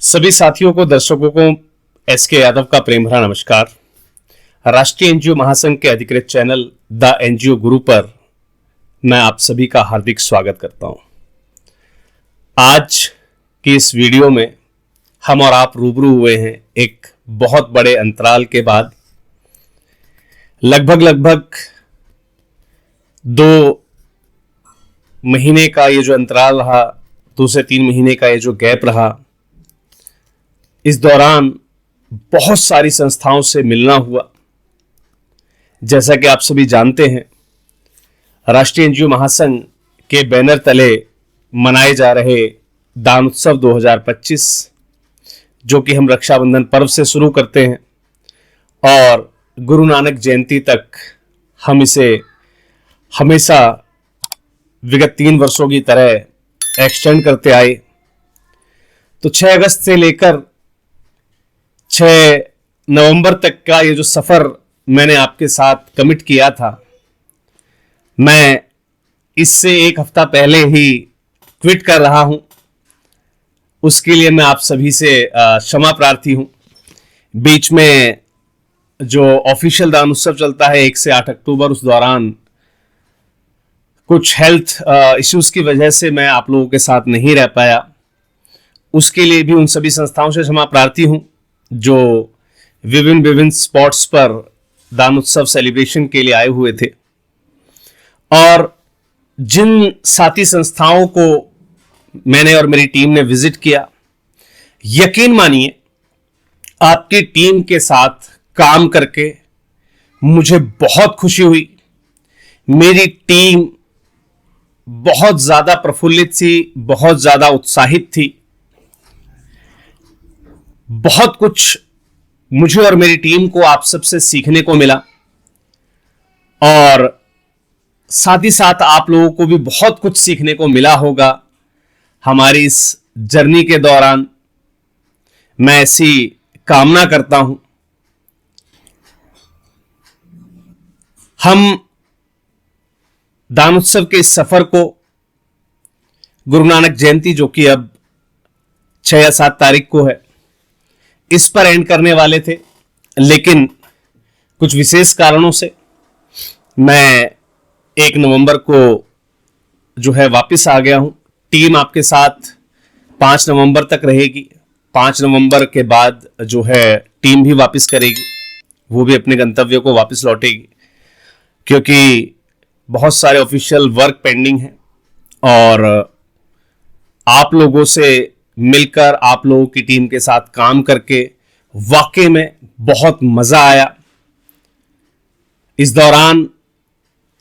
सभी साथियों को, दर्शकों को एसके यादव का प्रेम भरा नमस्कार। राष्ट्रीय एनजीओ महासंघ के अधिकृत चैनल द एनजीओ गुरु पर मैं आप सभी का हार्दिक स्वागत करता हूं। आज की इस वीडियो में हम और आप रूबरू हुए हैं एक बहुत बड़े अंतराल के बाद। लगभग 2 महीने का ये जो अंतराल रहा, 2 से 3 महीने का ये जो गैप रहा, इस दौरान बहुत सारी संस्थाओं से मिलना हुआ। जैसा कि आप सभी जानते हैं, राष्ट्रीय एनजीओ महासंघ के बैनर तले मनाए जा रहे दान उत्सव 2025, जो कि हम रक्षाबंधन पर्व से शुरू करते हैं और गुरु नानक जयंती तक हम इसे हमेशा विगत 3 वर्षों की तरह एक्सटेंड करते आए। तो 6 अगस्त से लेकर 6 नवंबर तक का ये जो सफर मैंने आपके साथ कमिट किया था, मैं इससे 1 हफ्ता पहले ही क्विट कर रहा हूं। उसके लिए मैं आप सभी से क्षमा प्रार्थी हूं। बीच में जो ऑफिशियल दान उत्सव चलता है 1 से 8 अक्टूबर, उस दौरान कुछ हेल्थ इश्यूज की वजह से मैं आप लोगों के साथ नहीं रह पाया। उसके लिए भी उन सभी संस्थाओं से क्षमा प्रार्थी हूं जो विभिन्न स्पॉट्स पर दान उत्सव सेलिब्रेशन के लिए आए हुए थे। और जिन साथी संस्थाओं को मैंने और मेरी टीम ने विजिट किया, यकीन मानिए आपकी टीम के साथ काम करके मुझे बहुत खुशी हुई। मेरी टीम बहुत ज्यादा प्रफुल्लित थी, बहुत ज्यादा उत्साहित थी। बहुत कुछ मुझे और मेरी टीम को आप सबसे सीखने को मिला और साथ ही साथ आप लोगों को भी बहुत कुछ सीखने को मिला होगा हमारी इस जर्नी के दौरान। मैं ऐसी कामना करता हूं। हम दान उत्सव के इस सफर को गुरु नानक जयंती, जो कि अब 6 या 7 तारीख को है, इस पर एंड करने वाले थे, लेकिन कुछ विशेष कारणों से मैं 1 नवंबर को जो है वापस आ गया हूं। टीम आपके साथ 5 नवंबर तक रहेगी। 5 नवंबर के बाद जो है टीम भी वापस करेगी, वो भी अपने गंतव्य को वापस लौटेगी, क्योंकि बहुत सारे ऑफिशियल वर्क पेंडिंग है और आप लोगों से मिलकर, आप लोगों की टीम के साथ काम करके वाकई में बहुत मजा आया। इस दौरान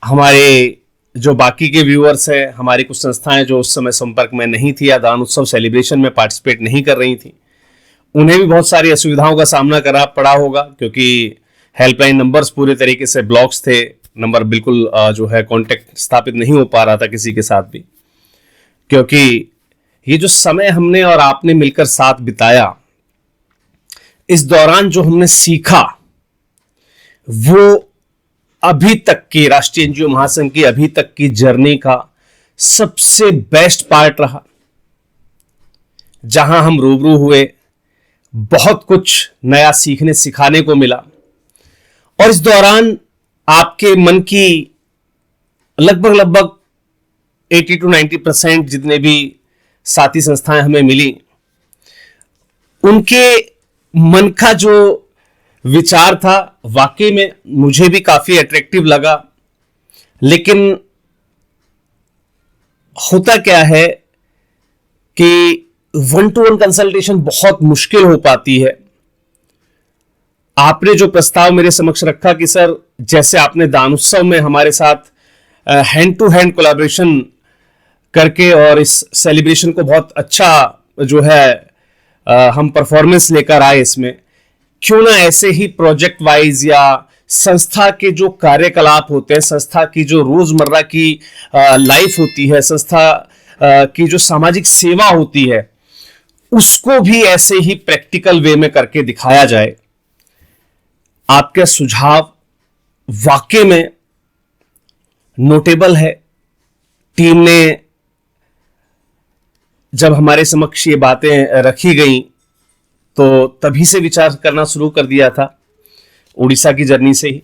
हमारे जो बाकी के व्यूअर्स हैं, हमारी कुछ संस्थाएं जो उस समय संपर्क में नहीं थी या दान उत्सव सेलिब्रेशन में पार्टिसिपेट नहीं कर रही थी, उन्हें भी बहुत सारी असुविधाओं का सामना करना पड़ा होगा, क्योंकि हेल्पलाइन नंबर्स पूरे तरीके से ब्लॉक्स थे। नंबर बिल्कुल जो है कांटेक्ट स्थापित नहीं हो पा रहा था किसी के साथ भी, क्योंकि ये जो समय हमने और आपने मिलकर साथ बिताया, इस दौरान जो हमने सीखा, वो अभी तक की राष्ट्रीय एनजीओ महासंघ की अभी तक की जर्नी का सबसे बेस्ट पार्ट रहा। जहां हम रूबरू हुए, बहुत कुछ नया सीखने सिखाने को मिला और इस दौरान आपके मन की लगभग 80 to 90% जितने भी साथी संस्थाएं हमें मिली, उनके मन का जो विचार था वाकई में मुझे भी काफी अट्रैक्टिव लगा। लेकिन होता क्या है कि 1-to-1 कंसल्टेशन बहुत मुश्किल हो पाती है। आपने जो प्रस्ताव मेरे समक्ष रखा कि सर, जैसे आपने दान उत्सव में हमारे साथ हैंड टू हैंड कोलैबोरेशन करके और इस सेलिब्रेशन को बहुत अच्छा जो है हम परफॉर्मेंस लेकर आए, इसमें क्यों ना ऐसे ही प्रोजेक्ट वाइज या संस्था के जो कार्यकलाप होते हैं, संस्था की जो रोजमर्रा की लाइफ होती है, संस्था की जो सामाजिक सेवा होती है, उसको भी ऐसे ही प्रैक्टिकल वे में करके दिखाया जाए। आपके सुझाव वाकई में नोटेबल है। टीम ने जब हमारे समक्ष ये बातें रखी गई तो तभी से विचार करना शुरू कर दिया था, उड़ीसा की जर्नी से ही।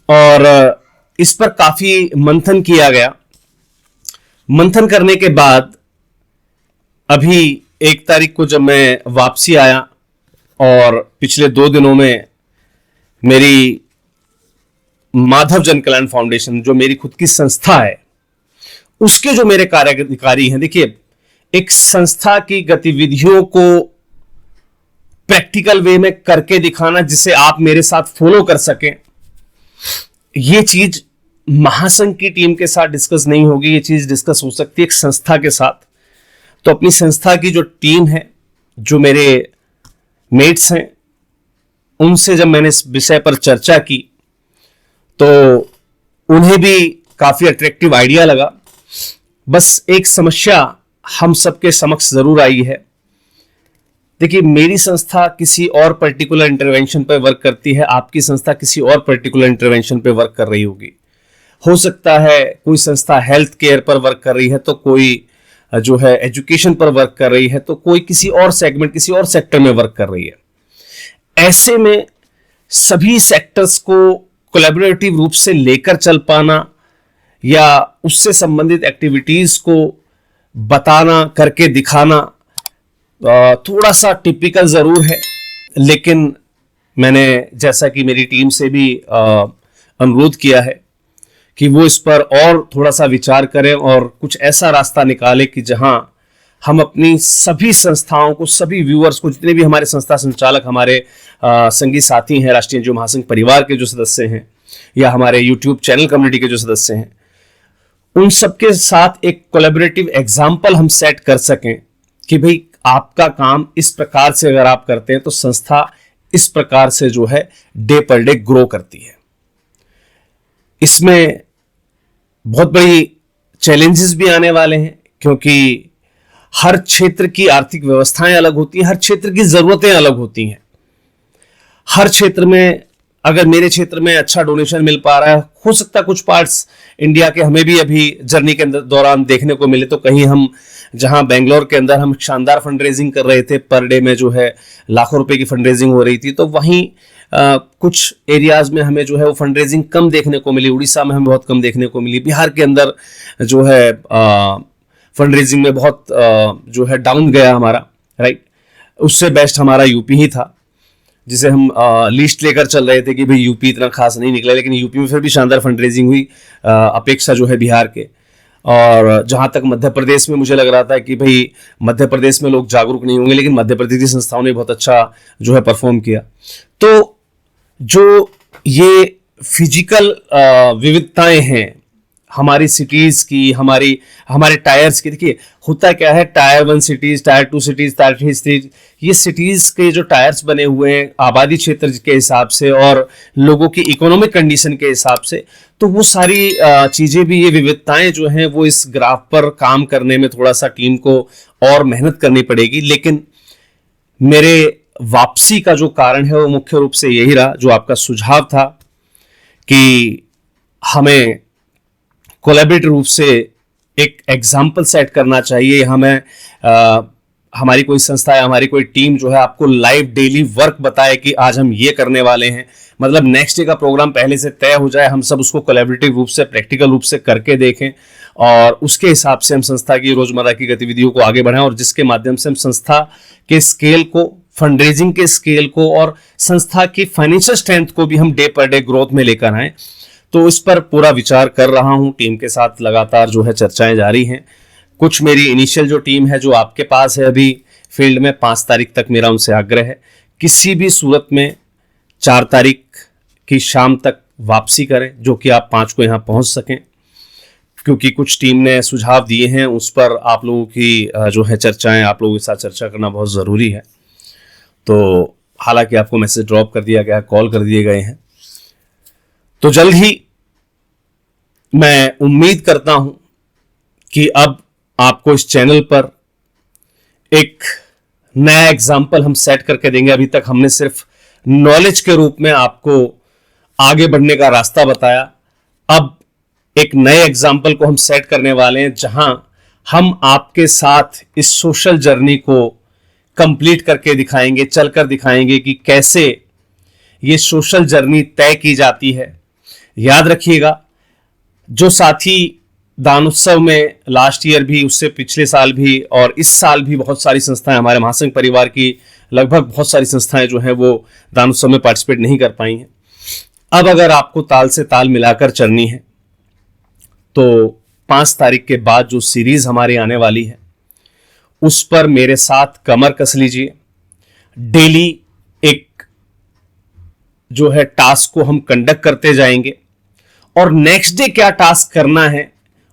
और इस पर काफी मंथन किया गया। मंथन करने के बाद अभी 1 तारीख को जब मैं वापसी आया और पिछले 2 दिनों में मेरी माधव जन कल्याण फाउंडेशन, जो मेरी खुद की संस्था है, उसके जो मेरे कार्यकारी हैं, देखिए एक संस्था की गतिविधियों को प्रैक्टिकल वे में करके दिखाना, जिसे आप मेरे साथ फॉलो कर सकें, ये चीज महासंघ की टीम के साथ डिस्कस नहीं होगी, ये चीज डिस्कस हो सकती है एक संस्था के साथ। तो अपनी संस्था की जो टीम है, जो मेरे मेट्स हैं, उनसे जब मैंने इस विषय पर चर्चा की तो उन्हें भी काफी अट्रैक्टिव आइडिया लगा। बस एक समस्या हम सबके समक्ष जरूर आई है। देखिए, मेरी संस्था किसी और पर्टिकुलर इंटरवेंशन पर वर्क करती है, आपकी संस्था किसी और पर्टिकुलर इंटरवेंशन पर वर्क कर रही होगी। हो सकता है कोई संस्था हेल्थ केयर पर वर्क कर रही है, तो कोई जो है एजुकेशन पर वर्क कर रही है, तो कोई किसी और सेगमेंट, किसी और सेक्टर में वर्क कर रही है। ऐसे में सभी सेक्टर्स को कोलैबोरेटिव रूप से लेकर चल पाना या उससे संबंधित एक्टिविटीज को बताना, करके दिखाना थोड़ा सा टिपिकल जरूर है। लेकिन मैंने, जैसा कि मेरी टीम से भी अनुरोध किया है कि वो इस पर और थोड़ा सा विचार करें और कुछ ऐसा रास्ता निकालें कि जहां हम अपनी सभी संस्थाओं को, सभी व्यूअर्स को, जितने भी हमारे संस्था संचालक, हमारे संगी साथी हैं, राष्ट्रीय एनजीओ महासंघ परिवार के जो सदस्य हैं या हमारे यूट्यूब चैनल कम्युनिटी के जो सदस्य हैं, उन सबके साथ एक कोलैबोरेटिव एग्जाम्पल हम सेट कर सकें कि भाई आपका काम इस प्रकार से अगर आप करते हैं तो संस्था इस प्रकार से जो है डे पर डे ग्रो करती है। इसमें बहुत बड़ी चैलेंजेस भी आने वाले हैं, क्योंकि हर क्षेत्र की आर्थिक व्यवस्थाएं अलग होती हैं, हर क्षेत्र की जरूरतें अलग होती हैं। हर क्षेत्र में, अगर मेरे क्षेत्र में अच्छा डोनेशन मिल पा रहा है, हो सकता है कुछ पार्ट्स इंडिया के हमें भी अभी जर्नी के दौरान देखने को मिले, तो कहीं हम, जहां बेंगलोर के अंदर हम शानदार फंड रेजिंग कर रहे थे, पर डे में जो है लाखों रुपए की फंड रेजिंग हो रही थी, तो वहीं कुछ एरियाज में हमें जो है वो फंड रेजिंग कम देखने को मिली। उड़ीसा में हमें बहुत कम देखने को मिली। बिहार के अंदर जो है फंड रेजिंग में बहुत जो है डाउन गया हमारा, राइट। उससे बेस्ट हमारा यूपी ही था, जिसे हम लिस्ट लेकर चल रहे थे कि भाई यूपी इतना खास नहीं निकला, लेकिन यूपी में फिर भी शानदार फंड रेजिंग हुई, अपेक्षा जो है बिहार के। और जहां तक मध्य प्रदेश में मुझे लग रहा था कि भाई मध्य प्रदेश में लोग जागरूक नहीं होंगे, लेकिन मध्य प्रदेश की संस्थाओं ने बहुत अच्छा जो है परफॉर्म किया। तो जो ये फिजिकल विविधताएं हैं हमारी सिटीज की, हमारे टायर्स की, देखिए होता क्या है, tyre 1 cities, tyre 2 cities, tyre 3 cities, ये सिटीज के जो टायर्स बने हुए हैं आबादी क्षेत्र के हिसाब से और लोगों की इकोनॉमिक कंडीशन के हिसाब से, तो वो सारी चीजें भी, ये विविधताएं जो हैं, वो इस ग्राफ पर काम करने में थोड़ा सा टीम को और मेहनत करनी पड़ेगी। लेकिन मेरे वापसी का जो कारण है वो मुख्य रूप से यही रहा, जो आपका सुझाव था कि हमें कोलैबोरेटिव रूप से एक एग्जाम्पल सेट करना चाहिए। हमें हमारी कोई संस्था या हमारी कोई टीम जो है आपको लाइव डेली वर्क बताए कि आज हम ये करने वाले हैं, मतलब नेक्स्ट डे का प्रोग्राम पहले से तय हो जाए, हम सब उसको कोलैबोरेटिव रूप से, प्रैक्टिकल रूप से करके देखें और उसके हिसाब से हम संस्था की रोजमर्रा की गतिविधियों को आगे बढ़ाएं और जिसके माध्यम से हम संस्था के स्केल को, फंड रेजिंग के स्केल को और संस्था की फाइनेंशियल स्ट्रेंथ को भी हम डे पर डे ग्रोथ में लेकर आए। तो इस पर पूरा विचार कर रहा हूं, टीम के साथ लगातार जो है चर्चाएं जारी हैं। कुछ मेरी इनिशियल जो टीम है जो आपके पास है अभी फील्ड में, 5 तारीख तक मेरा उनसे आग्रह है किसी भी सूरत में 4 तारीख की शाम तक वापसी करें, जो कि आप 5 को यहां पहुंच सकें, क्योंकि कुछ टीम ने सुझाव दिए हैं, उस पर आप लोगों की जो है चर्चाएं, आप लोगों के साथ चर्चा करना बहुत ज़रूरी है। तो हालांकि आपको मैसेज ड्रॉप कर दिया गया, कॉल कर दिए गए हैं, तो जल्द ही मैं उम्मीद करता हूं कि अब आपको इस चैनल पर एक नया एग्जाम्पल हम सेट करके देंगे। अभी तक हमने सिर्फ नॉलेज के रूप में आपको आगे बढ़ने का रास्ता बताया, अब एक नए एग्जाम्पल को हम सेट करने वाले हैं, जहां हम आपके साथ इस सोशल जर्नी को कंप्लीट करके दिखाएंगे, चलकर दिखाएंगे कि कैसे ये सोशल जर्नी तय की जाती है। याद रखिएगा, जो साथी दान उत्सव में लास्ट ईयर भी, उससे पिछले साल भी और इस साल भी बहुत सारी संस्थाएं, हमारे महासंघ परिवार की लगभग बहुत सारी संस्थाएं जो हैं वो दान उत्सव में पार्टिसिपेट नहीं कर पाई हैं। अब अगर आपको ताल से ताल मिलाकर चलनी है तो 5 तारीख के बाद जो सीरीज हमारी आने वाली है उस पर मेरे साथ कमर कस लीजिए। डेली एक जो है टास्क को हम कंडक्ट करते जाएंगे और नेक्स्ट डे क्या टास्क करना है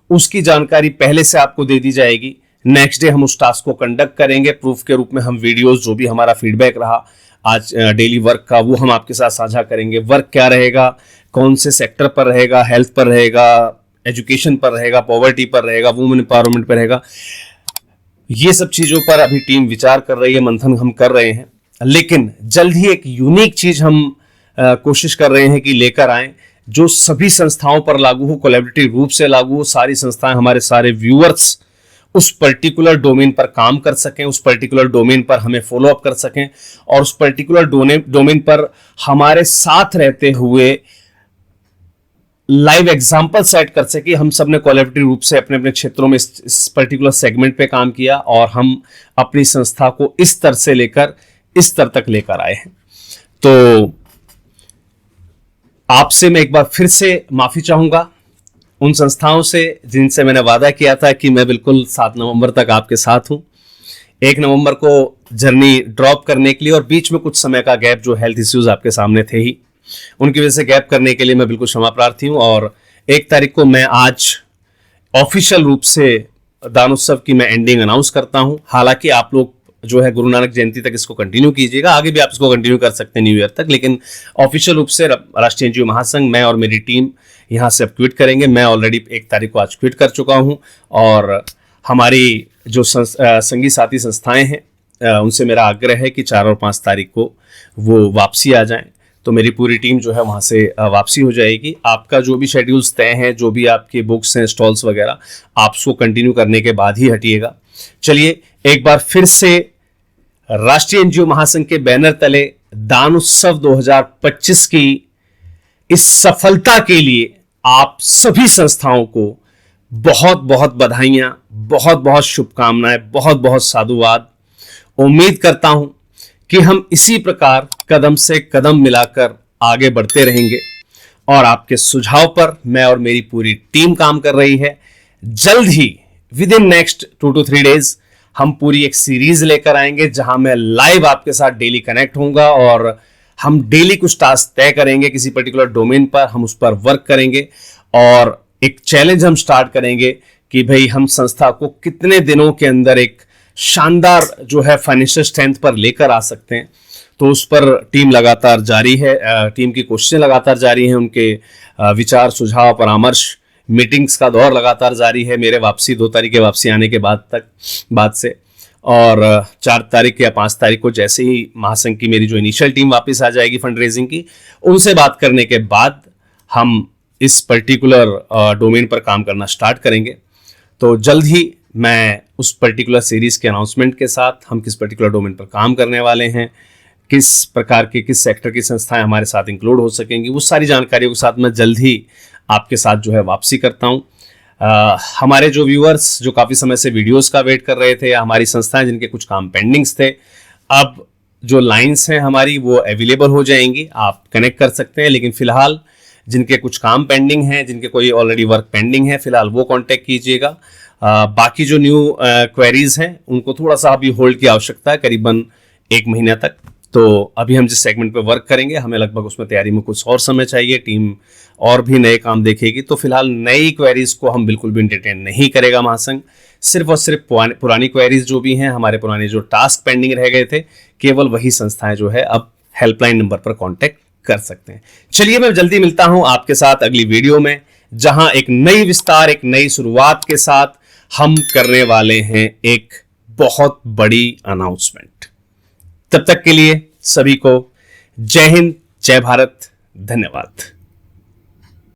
उसकी जानकारी पहले से आपको दे दी जाएगी। नेक्स्ट डे हम उस टास्क को कंडक्ट करेंगे, प्रूफ के रूप में हम वीडियोस, जो भी हमारा फीडबैक रहा आज डेली वर्क का, वो हम आपके साथ साझा करेंगे। वर्क क्या रहेगा, कौन से सेक्टर पर रहेगा, हेल्थ पर रहेगा, एजुकेशन पर रहेगा, पॉवर्टी पर रहेगा, वुमेन एम्पावरमेंट पर रहेगा, ये सब चीजों पर अभी टीम विचार कर रही है, मंथन हम कर रहे हैं। लेकिन जल्द ही एक यूनिक चीज हम कोशिश कर रहे हैं कि लेकर आएं, जो सभी संस्थाओं पर लागू हो, कोलैबोरेटिव रूप से लागू हो। सारी संस्थाएं, हमारे सारे व्यूअर्स उस पर्टिकुलर डोमेन पर काम कर सकें, उस पर्टिकुलर डोमेन पर हमें फॉलो अप कर सकें और उस पर्टिकुलर डोमेन पर हमारे साथ रहते हुए लाइव एग्जाम्पल सेट कर सके। हम सब ने कोलैबोरेटिव रूप से अपने अपने क्षेत्रों में इस पर्टिकुलर सेगमेंट पे काम किया और हम अपनी संस्था को इस स्तर से लेकर इस स्तर तक लेकर आए हैं। तो आपसे मैं एक बार फिर से माफी चाहूंगा उन संस्थाओं से जिनसे मैंने वादा किया था कि मैं बिल्कुल 7 नवंबर तक आपके साथ हूं। 1 नवंबर को जर्नी ड्रॉप करने के लिए और बीच में कुछ समय का गैप, जो हेल्थ इश्यूज आपके सामने थे ही, उनकी वजह से गैप करने के लिए मैं बिल्कुल क्षमा प्रार्थी हूं। और 1 तारीख को मैं आज ऑफिशियल रूप से दान उत्सव की मैं एंडिंग अनाउंस करता हूं। हालांकि आप लोग जो है गुरु नानक जयंती तक इसको कंटिन्यू कीजिएगा, आगे भी आप इसको कंटिन्यू कर सकते हैं न्यू ईयर तक, लेकिन ऑफिशियल रूप से राष्ट्रीय एनजीओ महासंघ, मैं और मेरी टीम यहां से अब क्विट करेंगे। मैं ऑलरेडी 1 तारीख को आज क्विट कर चुका हूं और हमारी जो संगी साथी संस्थाएं हैं उनसे मेरा आग्रह है कि 4 और 5 तारीख को वो वापसी आ जाएं। तो मेरी पूरी टीम जो है वहाँ से वापसी हो जाएगी। आपका जो भी शेड्यूल्स तय हैं, जो भी आपके बुक्स हैं, स्टॉल्स वगैरह, आप उसको कंटिन्यू करने के बाद ही हटिएगा। चलिए एक बार फिर से राष्ट्रीय एनजीओ महासंघ के बैनर तले दान उत्सव 2025 की इस सफलता के लिए आप सभी संस्थाओं को बहुत बहुत बधाइयां, बहुत बहुत शुभकामनाएं, बहुत बहुत साधुवाद। उम्मीद करता हूं कि हम इसी प्रकार कदम से कदम मिलाकर आगे बढ़ते रहेंगे और आपके सुझाव पर मैं और मेरी पूरी टीम काम कर रही है। जल्द ही with in next 2 to 3 days हम पूरी एक सीरीज लेकर आएंगे जहां मैं लाइव आपके साथ डेली कनेक्ट होऊंगा और हम डेली कुछ टास्क तय करेंगे किसी पर्टिकुलर डोमेन पर, हम उस पर वर्क करेंगे और एक चैलेंज हम स्टार्ट करेंगे कि भाई हम संस्था को कितने दिनों के अंदर एक शानदार जो है फाइनेंशियल स्ट्रेंथ पर लेकर आ सकते हैं। तो उस पर टीम लगातार जारी है, टीम की कोशिशें लगातार जारी हैं, उनके विचार, सुझाव, परामर्श, मीटिंग्स का दौर लगातार जारी है मेरे वापसी 2 तारीख के वापसी आने के बाद से। और 4 तारीख या 5 तारीख को जैसे ही महासंघ की मेरी जो इनिशियल टीम वापस आ जाएगी फंड रेजिंग की, उनसे बात करने के बाद हम इस पर्टिकुलर डोमेन पर काम करना स्टार्ट करेंगे। तो जल्द ही मैं उस पर्टिकुलर सीरीज के अनाउंसमेंट के साथ हम किस पर्टिकुलर डोमेन पर काम करने वाले हैं, किस प्रकार के, किस सेक्टर की संस्थाएं हमारे साथ इंक्लूड हो सकेंगी, वो सारी जानकारियों के साथ मैं जल्द ही आपके साथ जो है वापसी करता हूं। हमारे जो व्यूअर्स जो काफ़ी समय से वीडियोस का वेट कर रहे थे, या हमारी संस्थाएं जिनके कुछ काम पेंडिंग्स थे, अब जो लाइंस हैं हमारी वो अवेलेबल हो जाएंगी, आप कनेक्ट कर सकते हैं। लेकिन फिलहाल जिनके कुछ काम पेंडिंग हैं, जिनके कोई ऑलरेडी वर्क पेंडिंग है, फिलहाल वो कॉन्टैक्ट कीजिएगा। बाकी जो न्यू क्वेरीज हैं उनको थोड़ा सा अभी होल्ड की आवश्यकता है, करीबन 1 महीने तक। तो अभी हम जिस सेगमेंट पे वर्क करेंगे, हमें लगभग उसमें तैयारी में कुछ और समय चाहिए, टीम और भी नए काम देखेगी। तो फिलहाल नई क्वेरीज को हम बिल्कुल भी एंटरटेन नहीं करेगा महासंघ। सिर्फ और सिर्फ पुरानी क्वेरीज जो भी हैं, हमारे पुराने जो टास्क पेंडिंग रह गए थे, केवल वही संस्थाएं जो है अब हेल्पलाइन नंबर पर कॉन्टैक्ट कर सकते हैं। चलिए मैं जल्दी मिलता हूं आपके साथ अगली वीडियो में, जहां एक नई विस्तार, एक नई शुरुआत के साथ हम करने वाले हैं एक बहुत बड़ी अनाउंसमेंट। तब तक के लिए सभी को जय हिंद, जय भारत, धन्यवाद।